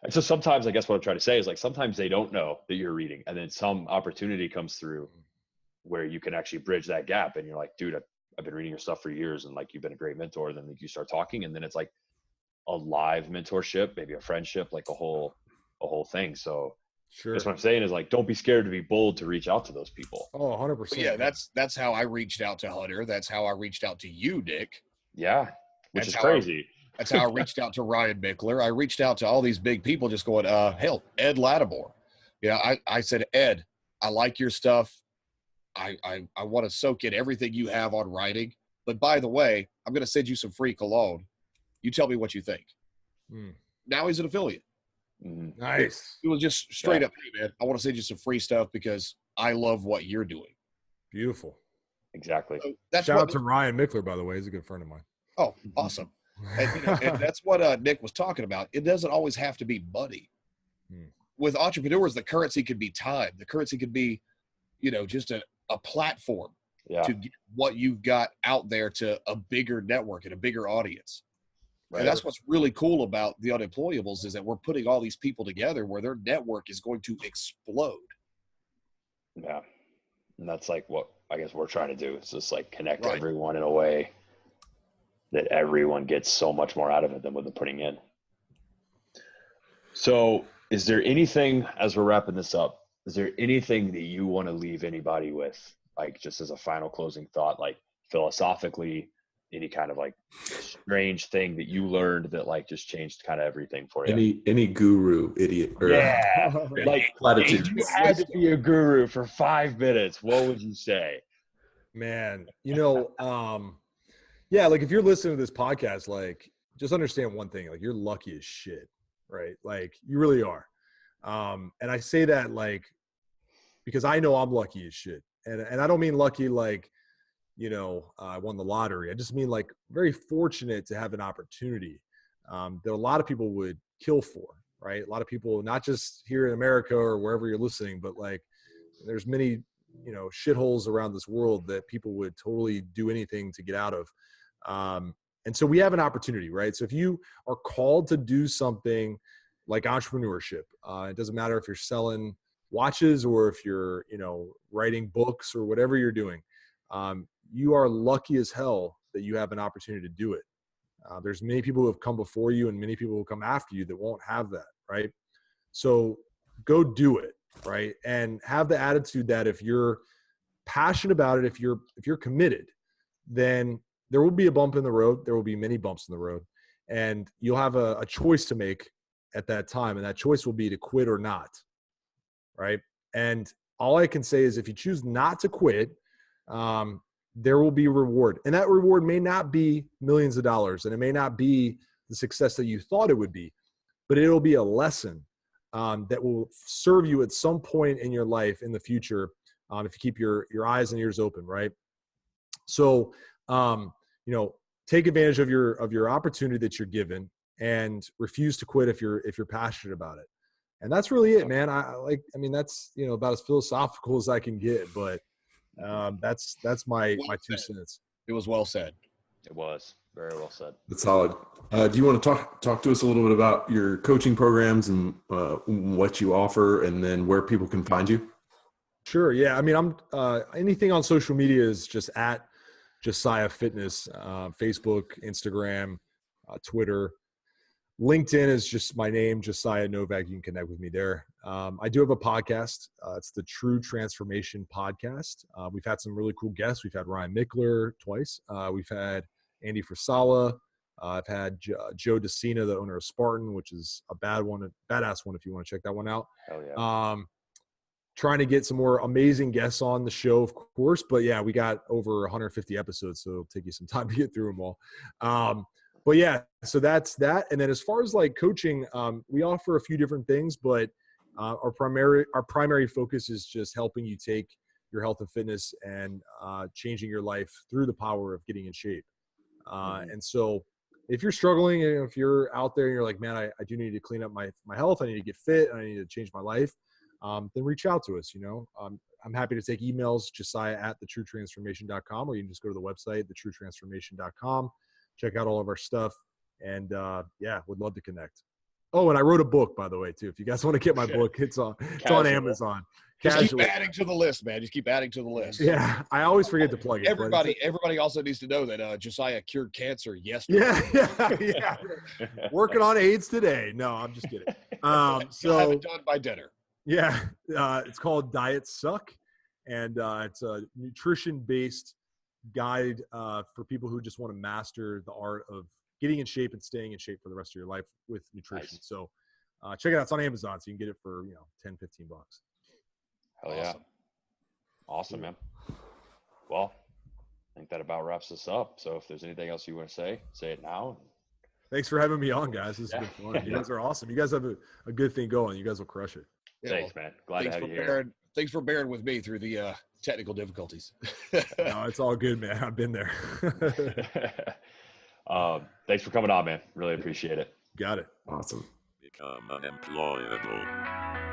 And so sometimes, I guess what I'm trying to say is like sometimes they don't know that you're reading, and then some opportunity comes through where you can actually bridge that gap. And you're like, dude, I've been reading your stuff for years, and like you've been a great mentor. Then like, you start talking, and then it's like a live mentorship, maybe a friendship, like a whole thing. So Sure. that's what I'm saying is like, don't be scared to be bold to reach out to those people. Oh, 100%. But yeah, that's how I reached out to Hunter. That's how I reached out to you, Nick. Yeah, which That's is how crazy. That's how I reached out to Ryan Mickler. I reached out to all these big people just going, hell, Ed Lattimore. Yeah, I said, Ed, I like your stuff. I want to soak in everything you have on writing. But by the way, I'm going to send you some free cologne. You tell me what you think. Now he's an affiliate. Nice. It was just straight up, hey, man, I want to send you some free stuff because I love what you're doing. Beautiful. Exactly. So that's Shout out to Ryan Mickler, by the way. He's a good friend of mine. Oh, awesome. And that's what Nick was talking about. It doesn't always have to be money. With entrepreneurs, the currency could be time. The currency could be, just a platform to get what you've got out there to a bigger network and a bigger audience. Right. And that's what's really cool about the Unemployables is that we're putting all these people together where their network is going to explode. Yeah. And that's like what I guess we're trying to do. It's just like connect everyone in a way that everyone gets so much more out of it than what they're putting in. So is there anything, as we're wrapping this up, is there anything that you want to leave anybody with, like just as a final closing thought, like philosophically, any kind of like strange thing that you learned that like just changed kind of everything for you? Any guru idiot or like platitudes. if you had to be a guru for 5 minutes, what would you say? Man, yeah, like if you're listening to this podcast, like just understand one thing, like you're lucky as shit, right? Like you really are. And I say that like because I know I'm lucky as shit. And I don't mean lucky like, I won the lottery. I just mean like very fortunate to have an opportunity that a lot of people would kill for, right? A lot of people, not just here in America or wherever you're listening, but like there's many, shitholes around this world that people would totally do anything to get out of. And so we have an opportunity, right? So if you are called to do something like entrepreneurship, it doesn't matter if you're selling watches or if you're, writing books or whatever you're doing. You are lucky as hell that you have an opportunity to do it. There's many people who have come before you and many people who come after you that won't have that, right? So go do it, right? And have the attitude that if you're passionate about it, if you're committed, then there will be a bump in the road. There will be many bumps in the road. And you'll have a choice to make at that time. And that choice will be to quit or not, right? And all I can say is if you choose not to quit, there will be a reward. And that reward may not be millions of dollars, and it may not be the success that you thought it would be, but it'll be a lesson that will serve you at some point in your life in the future if you keep your eyes and ears open, right? So, take advantage of your opportunity that you're given and refuse to quit if you're passionate about it. And that's really it, man. That's, about as philosophical as I can get, but that's my 2 cents. It was well said. It was very well said. That's solid. Do you want to talk to us a little bit about your coaching programs and what you offer, and then where people can find you? Sure. Yeah. I'm anything on social media is just at Josiah Fitness, Facebook, Instagram, Twitter. LinkedIn is just my name, Josiah Novak. You can connect with me there. I do have a podcast. It's the True Transformation Podcast. We've had some really cool guests. We've had Ryan Mickler twice. We've had Andy Frisella. I've had Joe DeCina, the owner of Spartan, which is a badass one if you want to check that one out. Hell yeah. Trying to get some more amazing guests on the show, of course. But yeah, we got over 150 episodes, so it'll take you some time to get through them all. But yeah, so that's that. And then as far as like coaching, we offer a few different things, but our primary focus is just helping you take your health and fitness and changing your life through the power of getting in shape. And so if you're struggling, and if you're out there and you're like, man, I do need to clean up my health, I need to get fit, I need to change my life, then reach out to us. I'm happy to take emails, Josiah@thetruetransformation.com, or you can just go to the website, thetruetransformation.com, check out all of our stuff, and would love to connect. Oh, and I wrote a book, by the way, too. If you guys want to get my book, it's on Amazon. Just keep Casually. adding to the list, man. Just keep adding to the list. Yeah, I always forget to plug it. Everybody also needs to know that Josiah cured cancer yesterday. Yeah. Working on AIDS today. No, I'm just kidding. So have it done by dinner. Yeah, it's called Diet Suck, and it's a nutrition-based guide for people who just want to master the art of getting in shape and staying in shape for the rest of your life with nutrition. Nice. So check it out. It's on Amazon, so you can get it for $10-15. Hell yeah. Awesome, man. Well, I think that about wraps us up. So if there's anything else you want to say it now. Thanks for having me on, guys. This has been fun. You guys are awesome. You guys have a good thing going. You guys will crush it. Yeah, Thanks, man. Glad to have you here. Thanks for bearing with me through the technical difficulties. No, it's all good, man. I've been there. Thanks for coming on, man. Really appreciate it. Got it. Awesome. Become unemployable.